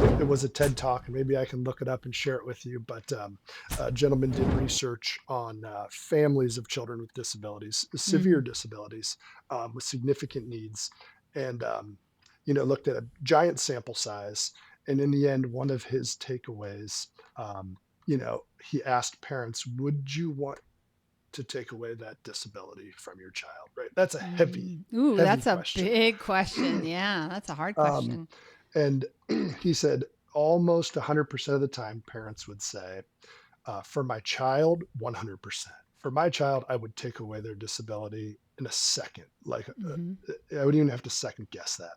it was a TED talk, and maybe I can look it up and share it with you. But a gentleman did research on families of children with disabilities, severe Mm. disabilities, with significant needs, and looked at a giant sample size. And in the end, one of his takeaways, he asked parents, "Would you want to take away that disability from your child?" Right? That's a heavy, Ooh, heavy that's a question. big question. Yeah, that's a hard Um, question. and he said almost 100% of the time, parents would say, for my child, 100%. For my child, I would take away their disability in a second. Like, Hmm. I wouldn't even have to second guess that.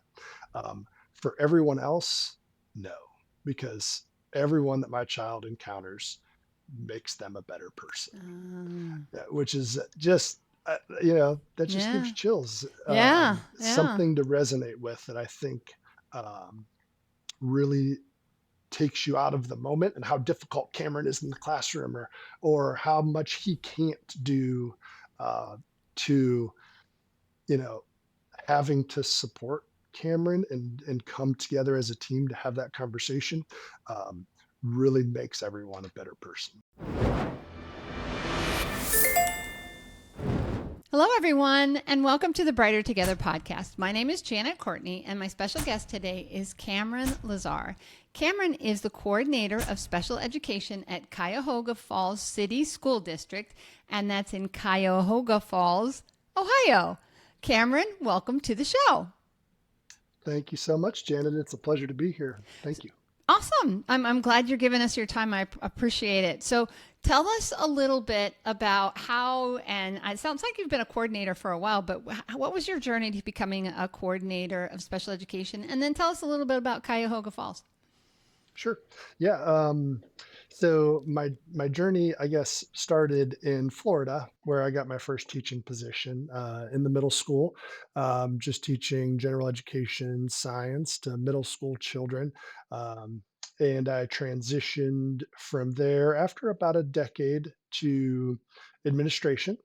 For everyone else, no, because everyone that my child encounters makes them a better person, which is just, that just gives Yeah, chills. yeah, yeah. Something to resonate with that I think um, really takes you out of the moment and how difficult Cameron is in the classroom, or how much he can't do uh, to you know having to support Cameron and come together as a team to have that conversation um, really makes everyone a better person. Hello, everyone, and welcome to the Brighter Together podcast. My name is Janet Courtney, and my special guest today is Cameron Lazar. Cameron is the coordinator of special education at Cuyahoga Falls City School District, and that's in Cuyahoga Falls, Ohio. Cameron, welcome to the show. Thank you so much, Janet. It's a pleasure to be here. Thank you. Awesome. I'm glad you're giving us your time. I appreciate it. So, tell us a little bit about how, and it sounds like you've been a coordinator for a while, but what was your journey to becoming a coordinator of special education? And then tell us a little bit about Cuyahoga Falls. Sure. Yeah. So my journey, I guess, started in Florida, where I got my first teaching position in the middle school, just teaching general education science to middle school children. Um, and I transitioned from there after about a decade to administration.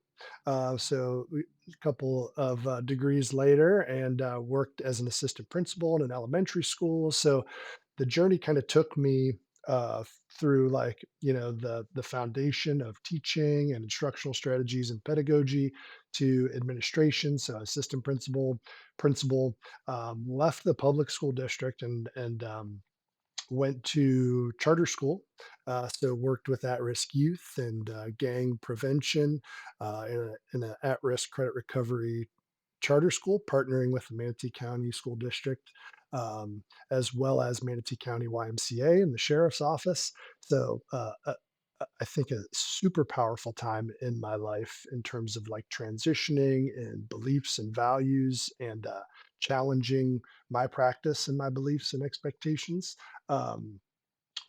A couple of degrees later, and worked as an assistant principal in an elementary school. So the journey kind of took me through, like, the foundation of teaching and instructional strategies and pedagogy to administration. So assistant principal, left the public school district and went to charter school. So worked with at-risk youth and gang prevention in an at-risk credit recovery charter school, partnering with the Manatee County School District, as well as Manatee County YMCA and the sheriff's office. So I think a super powerful time in my life in terms of like transitioning and beliefs and values, and challenging my practice and my beliefs and expectations. Um,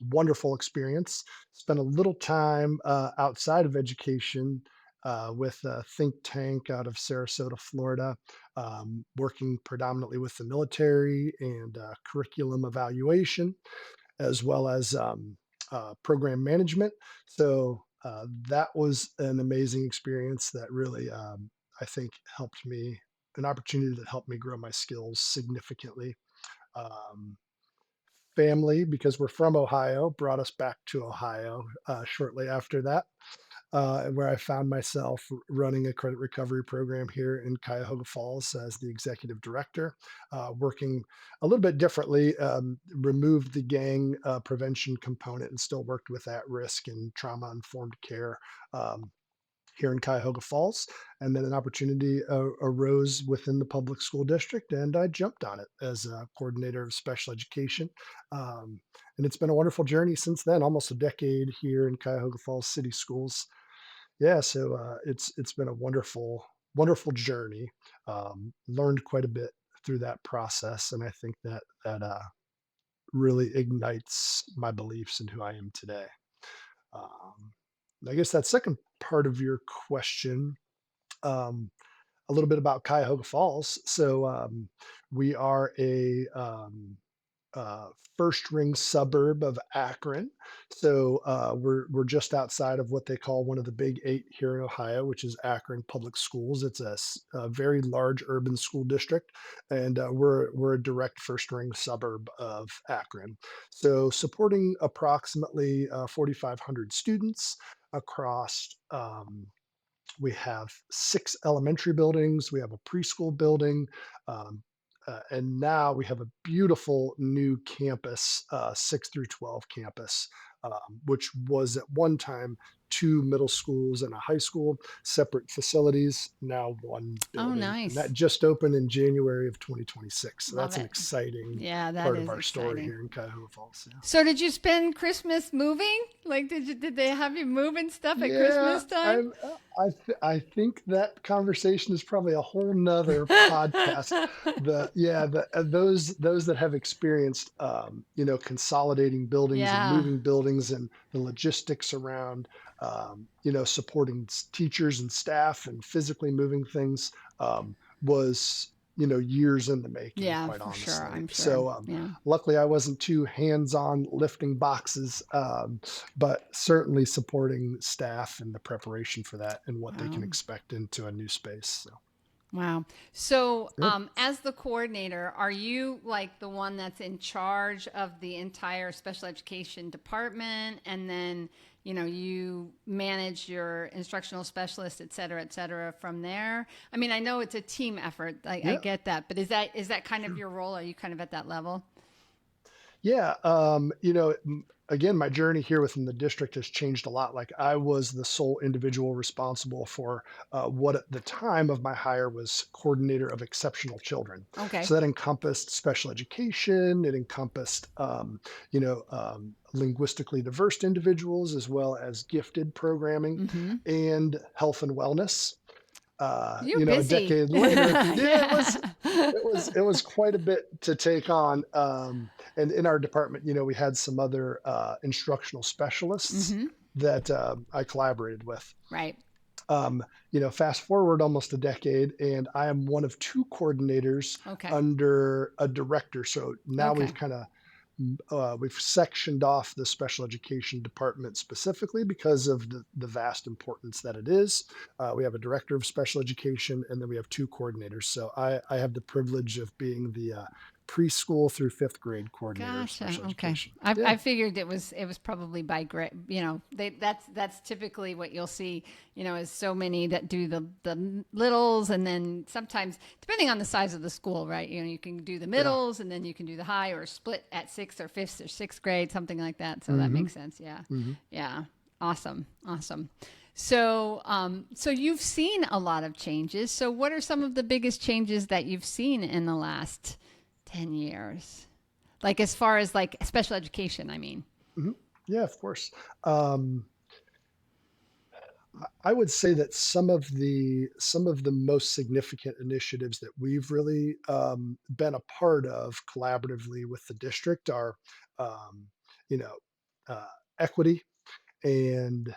Wonderful experience. Spent a little time outside of education with a think tank out of Sarasota, Florida, working predominantly with the military and curriculum evaluation, as well as program management. So that was an amazing experience that really, I think, helped me, an opportunity that helped me grow my skills significantly. Um, Family, because we're from Ohio, brought us back to Ohio shortly after that, where I found myself running a credit recovery program here in Cuyahoga Falls as the executive director, working a little bit differently, removed the gang prevention component and still worked with at risk and trauma informed care. Um, Here in Cuyahoga Falls, and then an opportunity arose within the public school district, and I jumped on it as a coordinator of special education. Um, and it's been a wonderful journey since then, almost a decade here in Cuyahoga Falls City Schools. Yeah, so it's been a wonderful journey. Learned quite a bit through that process, and I think that really ignites my beliefs and who I am today. Um, I guess that second part of your question, um, a little bit about Cuyahoga Falls. So we are a uh, first ring suburb of Akron. So we're just outside of what they call one of the big eight here in Ohio, which is Akron Public Schools. It's a very large urban school district, and we're a direct first ring suburb of Akron. So supporting approximately 4,500 students across. We have 6 elementary buildings, we have a preschool building, um, and now we have a beautiful new campus, 6 through 12 campus, which was at one time 2 middle schools and a high school, separate facilities, now one Oh, building, and that nice. just opened in January of 2026. So Love that's an it. exciting Yeah, that part of is our story exciting. here in Cuyahoga Falls. Yeah. So did you spend Christmas moving? Like did they have you moving stuff at Yeah, Christmas time? I think that conversation is probably a whole nother podcast. Those that have experienced consolidating buildings and Yeah. moving buildings and the logistics around supporting teachers and staff and physically moving things was years in the making, Yeah, quite for sure. honestly. I'm sure. So Yeah. luckily I wasn't too hands-on lifting boxes, but certainly supporting staff and the preparation for that and what they can Wow. expect into a new space. So, Wow. So, yeah, as the coordinator, are you like the one that's in charge of the entire special education department? And then, you manage your instructional specialists, et cetera, from there? I mean, I know it's a team effort. I yeah, get that. But is that kind of sure. your role? Are you kind of at that level? Yeah, again, my journey here within the district has changed a lot. Like I was the sole individual responsible for what at the time of my hire was coordinator of exceptional children. Okay. So that encompassed special education. It encompassed, linguistically diverse individuals as well as gifted programming Mm-hmm. and health and wellness. You're A busy. decade later, yeah, Yeah. it was quite a bit to take on. And in our department, we had some other instructional specialists Mm-hmm. that I collaborated with. Right. Fast forward almost a decade, and I am one of two coordinators Okay. under a director. So now Okay. we've sectioned off the special education department specifically because of the vast importance that it is. We have a director of special education, and then we have two coordinators. So I have the privilege of being the preschool through fifth grade coordinator of Gotcha. special Okay. education. I Yeah, figured it was probably by grade. That's typically what you'll see. Is so many that do the littles, and then sometimes depending on the size of the school, right? You can do the yeah. middles, and then you can do the high, or split at sixth or fifth or sixth grade, something like that. So that hmm makes sense. Yeah. hmm Yeah. Awesome. Awesome. So you've seen a lot of changes. So what are some of the biggest changes that you've seen in the last 10 years? Like as far as like special education, I mean. hmm Yeah, of course. Um, I would say that some of the most significant initiatives that we've really been a part of collaboratively with the district are, um, you know, uh, equity and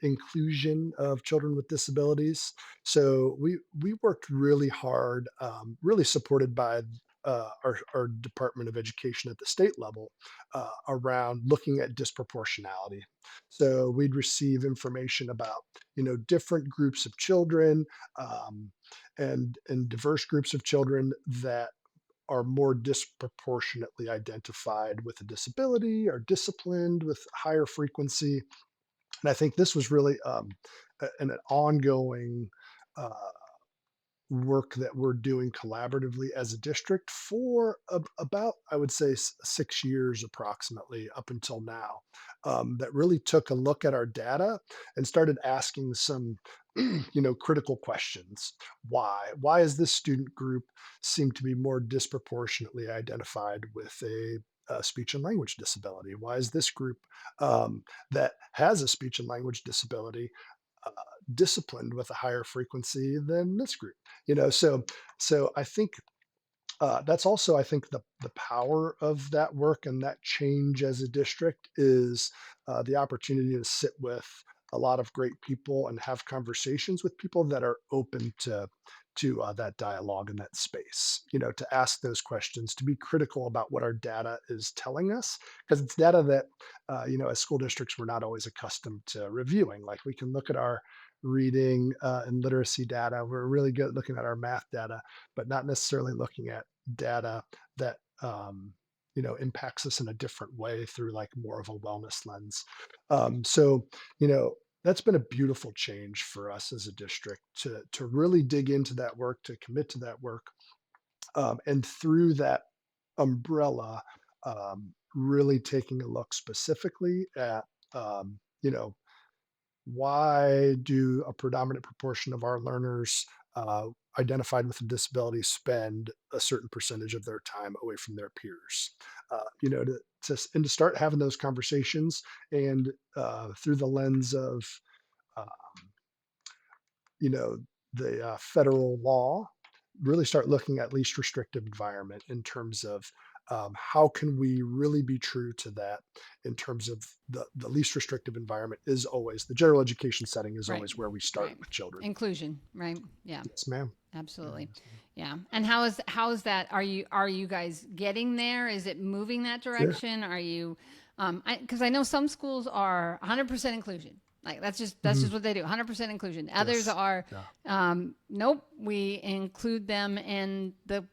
inclusion of children with disabilities. So we worked really hard, really supported by our Department of Education at the state level, around looking at disproportionality. So we'd receive information about different groups of children, um, and diverse groups of children that are more disproportionately identified with a disability or disciplined with higher frequency. And I think this was really an ongoing uh, work that we're doing collaboratively as a district for about, I would say, 6 years approximately up until now. That really took a look at our data and started asking some, critical questions. Why? Why is this student group seem to be more disproportionately identified with a speech and language disability? Why is this group that has a speech and language disability uh, disciplined with a higher frequency than this group? So I think that's also, I think, the power of that work and that change as a district is the opportunity to sit with a lot of great people and have conversations with people that are open to that dialogue in that space, to ask those questions, to be critical about what our data is telling us, because it's data that, as school districts, we're not always accustomed to reviewing. Like we can look at our reading and literacy data. We're really good at looking at our math data, but not necessarily looking at data that, impacts us in a different way through like more of a wellness lens. So, you know, that's been a beautiful change for us as a district to really dig into that work, to commit to that work, and through that umbrella, really taking a look specifically at, you know, why do a predominant proportion of our learners identified with a disability spend a certain percentage of their time away from their peers? And to start having those conversations, and through the lens of uh, you know, the federal law, really start looking at least restrictive environment in terms of how can we really be true to that, in terms of the least restrictive environment is always the general education setting, is Right. always where we start Right. with children. Inclusion, right? Yeah. Yes, ma'am. Yeah, Absolutely. yes, ma'am. Yeah. And how is that? Are you guys getting there? Is it moving that Yeah. direction? Are you because I know some schools are 100% inclusion. Like that's just Mhm. what they do. 100% inclusion. Others Yes. are Yeah. nope, we include them in the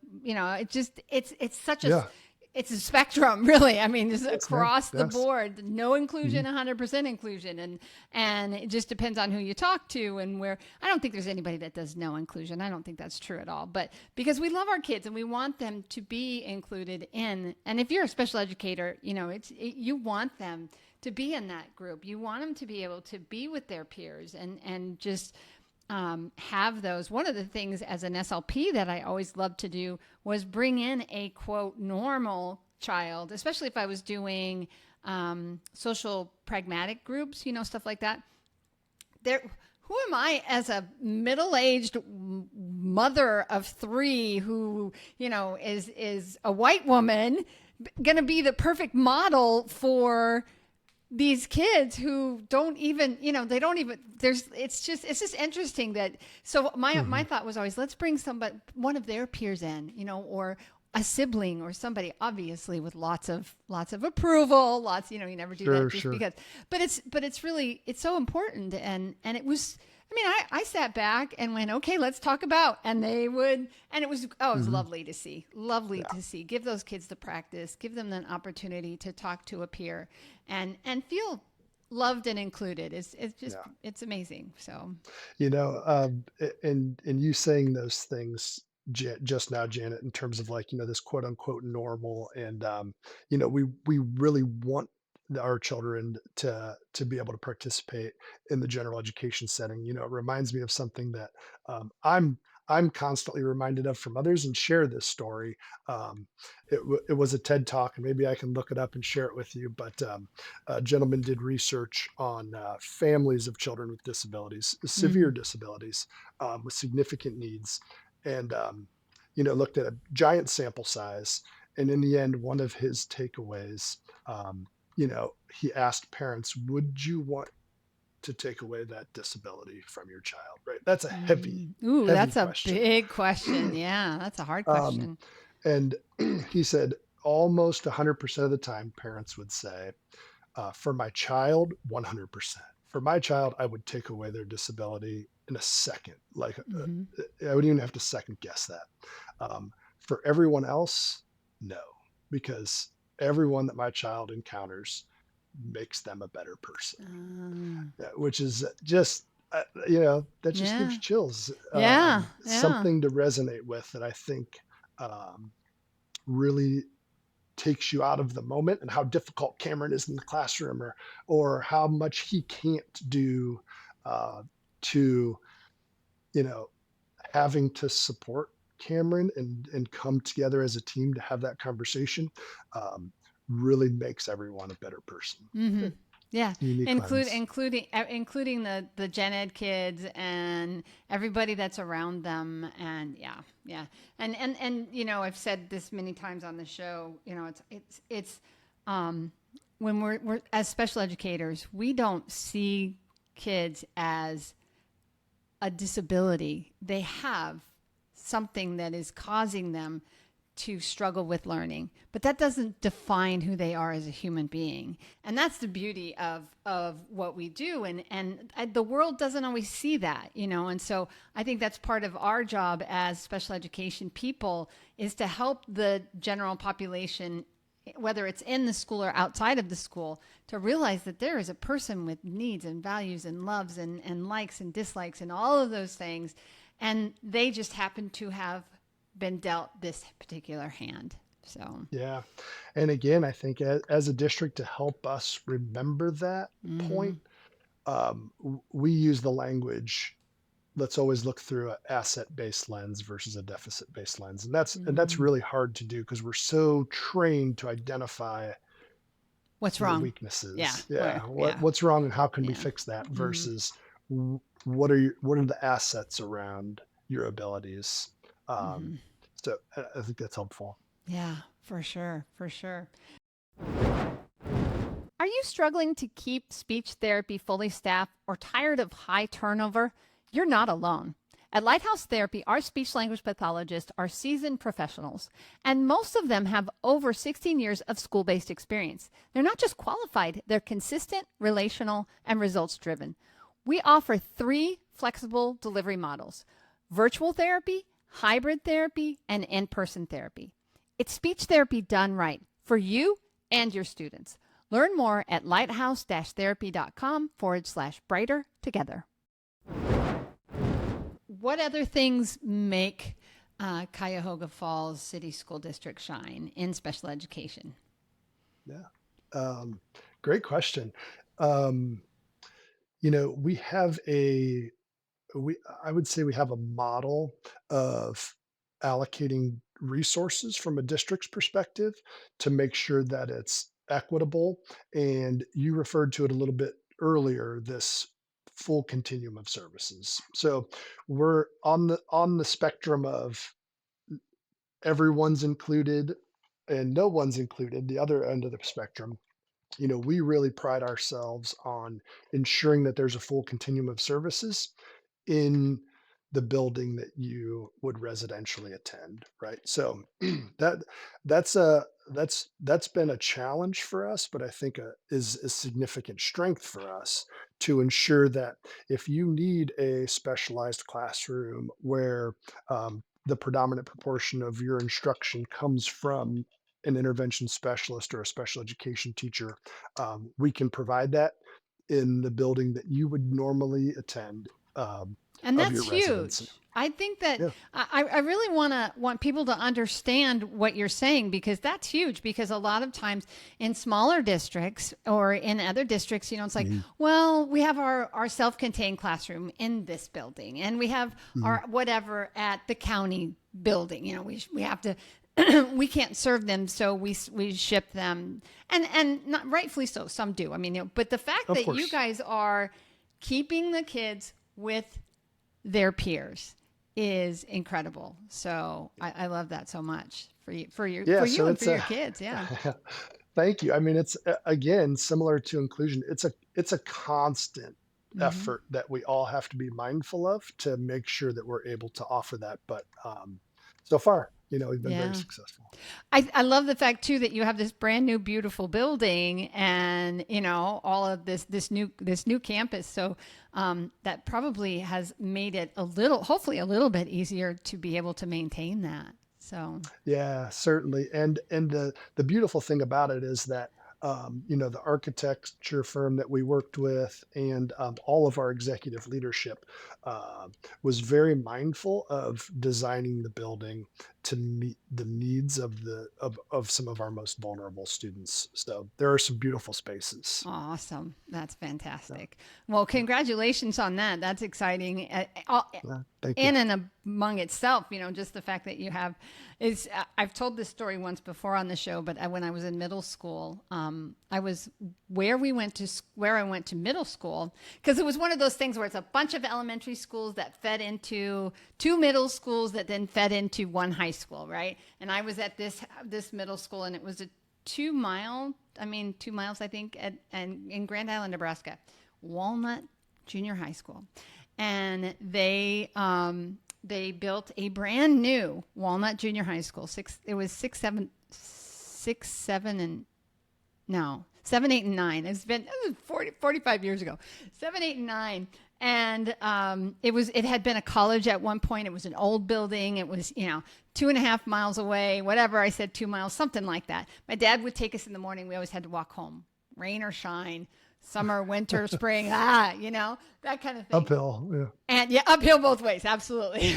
it's such a Yeah. it's a spectrum, really. I mean, just Yes, ma'am. across the Yes. board, no Hmm. inclusion, 100% inclusion, and it just depends on who you talk to and where. I don't think there's anybody that does no inclusion. I don't think that's true at all. But because we love our kids and we want them to be included in, and if you're a special educator, you want them to be in that group. You want them to be able to be with their peers and just have those. One of the things as an SLP that I always loved to do was bring in a quote normal child, especially if I was doing social pragmatic groups, stuff like that. There, who am I as a middle-aged mother of three who is a white woman going to be the perfect model for these kids who don't even they don't even there's it's just interesting that so my Hmm. thought was always let's bring somebody one of their peers in or a sibling or somebody obviously with lots of approval, lots you never do that Sure. just Sure. because but it's really it's so important and it was I mean, I sat back and went, okay, let's talk about, and they would, and it was Hmm. lovely Yeah. to see. Give those kids the practice, give them an opportunity to talk to a peer, and feel loved and included. It's just Yeah. it's amazing. So, And you saying those things just now, Janet, in terms of like, this quote unquote normal, and we really want our children to be able to participate in the general education setting. It reminds me of something that I'm constantly reminded of from others, and share this story. It was a TED talk, and maybe I can look it up and share it with you. But a gentleman did research on families of children with disabilities, severe mm, disabilities, with significant needs, and looked at a giant sample size. And in the end, one of his takeaways, he asked parents, "Would you want to take away that disability from your child?" Right? That's a heavy, ooh, heavy that's a question. big question. Yeah, that's a hard um, question. and he said almost 100% of the time, parents would say, for my child, 100%. For my child, I would take away their disability in a second. Like, Hmm. I wouldn't even have to second guess that. For everyone else, no, because everyone that my child encounters makes them a better person, which is just, that just gives Yeah, chills. yeah, yeah. Something to resonate with that I think um, really takes you out of the moment, and how difficult Cameron is in the classroom, or how much he can't do, uh, to you know having to support Cameron, and come together as a team to have that conversation, um, really makes everyone a better person. Hmm. Yeah, Unique lens. including the gen ed kids and everybody that's around them, and yeah, yeah, and I've said this many times on the show. It's when we're as special educators, we don't see kids as a disability. They have something that is causing them to struggle with learning, but that doesn't define who they are as a human being. And that's the beauty of what we do. And the world doesn't always see that, you know? And so I think that's part of our job as special education people, is to help the general population, whether it's in the school or outside of the school, to realize that there is a person with needs and values and loves and likes and dislikes and all of those things. And they just happen to have been dealt this particular hand. So, Yeah. And again, I think as a district, to help us remember that point, we use the language, let's always look through an asset-based lens versus a deficit-based lens. And that's really hard to do because we're so trained to identify what's the wrong? Yeah. weaknesses. Yeah. Where? Yeah. What's wrong and how can we Yeah. fix that versus what are the assets around your abilities? Um, so I think that's helpful. Yeah, for sure. For sure. Are you struggling to keep speech therapy fully staffed or tired of high turnover? You're not alone. At Lighthouse Therapy, our speech language pathologists are seasoned professionals, and most of them have over 16 years of school based experience. They're not just qualified, they're consistent, relational, and results driven. We offer 3 flexible delivery models: virtual therapy, hybrid therapy, and in person therapy. It's speech therapy done right for you and your students. Learn more at lighthouse-therapy.com/brighter together. What other things make Cuyahoga Falls City School District shine in special education? Yeah. Um, Great question. Um, we have we I would say we have a model of allocating resources from a district's perspective to make sure that it's equitable. And you referred to it a little bit earlier, this full continuum of services. So we're on the spectrum of everyone's included and no one's included, the other end of the spectrum. We really pride ourselves on ensuring that there's a full continuum of services in the building that you would residentially attend, right? So that that's been a challenge for us, but I think is a significant strength for us to ensure that if you need a specialized classroom where the predominant proportion of your instruction comes from an intervention specialist or a special education teacher, we can provide that in the building that you would normally attend, And of that's your residency. huge. I think that Yeah. I really want people to understand what you're saying, because that's huge. Because a lot of times in smaller districts or in other districts, it's like, Mhm. well, we have our self-contained classroom in this building, and we have Mhm. our whatever at the county building. We have to. We can't serve them, so we ship them, and not rightfully so. Some do. I mean, but the fact Of that you course. guys are keeping the kids with their peers is incredible. So I love that so much Yeah, for so you and for it's your a kids. Yeah. thank you. I mean, it's again similar to inclusion. It's a constant Hmm. effort that we all have to be mindful of to make sure that we're able to offer that. But so far, we've been very Yeah. successful. I love the fact too that you have this brand new beautiful building, and all of this new campus. So that probably has made it hopefully a little bit easier to be able to maintain that. So Yeah, certainly. And the beautiful thing about it is that the architecture firm that we worked with and all of our executive leadership uh, was very mindful of designing the building to meet the needs of some of our most vulnerable students. So there are some beautiful spaces. awesome. That's Yeah, fantastic. Well, yeah, congratulations on that. That's exciting. yeah. Thank you. In and among itself, just the fact that you have is. I've told this story once before on the show, but when I was in middle school, I was where I went to middle school, because it was one of those things where it's a bunch of elementary schools that fed into 2 middle schools that then fed into one high school, right? And I was at this middle school, and it was a 2 miles, I think, and in Grand Island, Nebraska, Walnut Junior High School. And they they built a brand new Walnut Junior High School. It was 6, 7, and no, 7, 8, and 9. It was 45 years ago. 7, 8, and 9. And it had been a college at one point. It was an old building. It was 2.5 miles away. Whatever I said, 2 miles, something like that. My dad would take us in the morning. We always had to walk home, rain or shine, summer, winter, spring, that kind of thing. Uphill. Yeah. And yeah, uphill both ways, absolutely.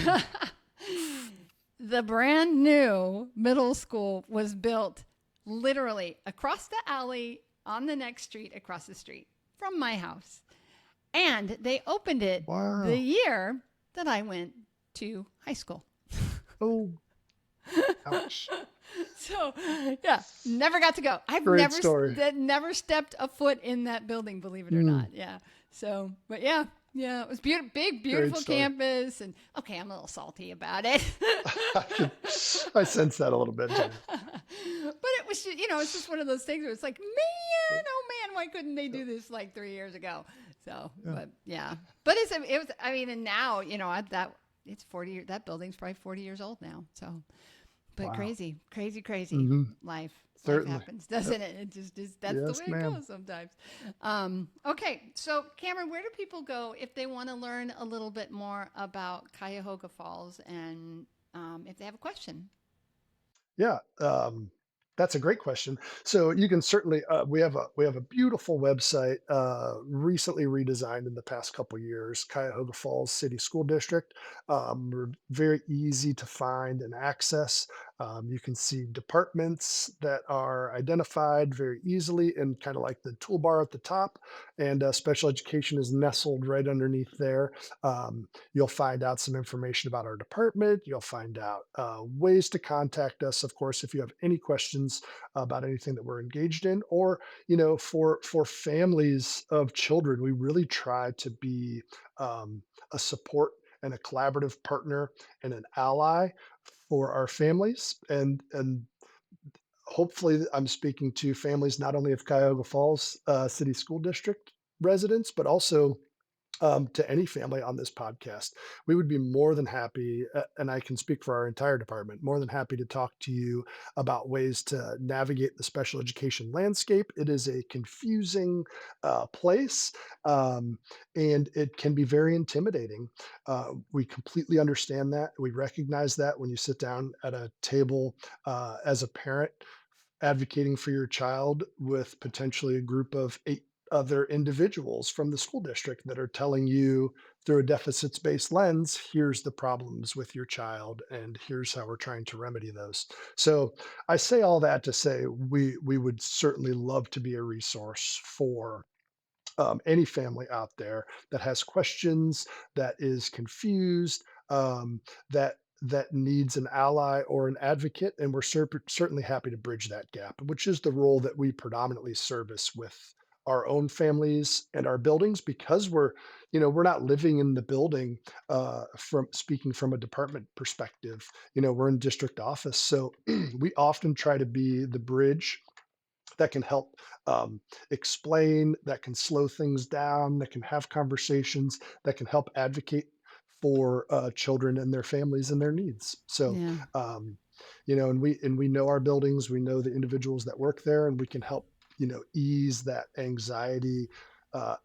The brand new middle school was built literally across the alley on the next street across the street from my house. And they opened it the Wow. year that I went to high school. Oh, ouch. So, yeah, never got to go. I've Great story. never stepped a foot in that building, believe it or Mm, not. Yeah. So, but yeah, it was beautiful, big, great beautiful story. campus. And okay, I'm a little salty about it. I sense that a little bit, Janet. But it was, it's just one of those things where it's like, man, oh man, why couldn't they do this like 3 years ago? So, Yeah. but yeah, but it was, I mean, and now, it's 40 years, that building's probably 40 years old now. So, but Wow. crazy, crazy, crazy Hmm. life. Life Certainly. happens, Yep. doesn't it? It just is. That's the Yes, way it ma'am. goes sometimes. Okay, so Cameron, where do people go if they want to learn a little bit more about Cuyahoga Falls and if they have a question? Yeah, that's a great question. So you can certainly we have a beautiful website recently redesigned in the past couple years, Cuyahoga Falls City School District. We're very easy to find and access. You can see departments that are identified very easily in kind of like the toolbar at the top, and special education is nestled right underneath there. You'll find out some information about our department. You'll find out ways to contact us, of course, if you have any questions about anything that we're engaged in, or for families of children, we really try to be a support and a collaborative partner and an ally for our families, and hopefully I'm speaking to families not only of Cuyahoga Falls City School District residents, but also to any family on this podcast. We would be more than happy, and I can speak for our entire department, more than happy to talk to you about ways to navigate the special education landscape. It is a confusing place, and it can be very intimidating. We completely understand that. We recognize that when you sit down at a table as a parent advocating for your child with potentially a group of 8 other individuals from the school district that are telling you through a deficits based lens, here's the problems with your child and here's how we're trying to remedy those. So I say all that to say we would certainly love to be a resource for any family out there that has questions, that is confused, that needs an ally or an advocate, and we're certainly happy to bridge that gap, which is the role that we predominantly service with our own families and our buildings, because we're not living in the building. From speaking from a department perspective, we're in district office, so we often try to be the bridge that can help explain, that can slow things down, that can have conversations, that can help advocate for children and their families and their needs. So, Yeah. and we know our buildings, we know the individuals that work there, and we can help ease that anxiety,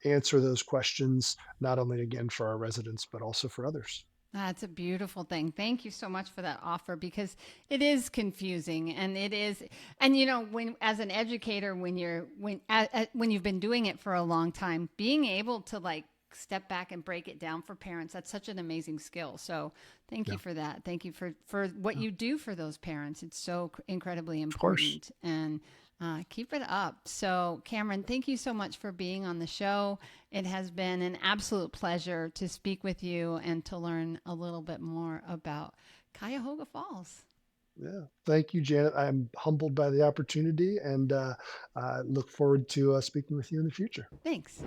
answer those questions, not only again for our residents but also for others. That's a beautiful thing. Thank you so much for that offer because it is confusing and it is, and when as an educator, when you've been doing it for a long time, being able to like step back and break it down for parents, that's such an amazing skill. So thank you Yeah, for that. Thank you for what yeah, you do for those parents. It's so incredibly of course. important and keep it up. So, Cameron, thank you so much for being on the show. It has been an absolute pleasure to speak with you and to learn a little bit more about Cuyahoga Falls. Yeah. Thank you, Janet. I'm humbled by the opportunity and I look forward to speaking with you in the future. Thanks.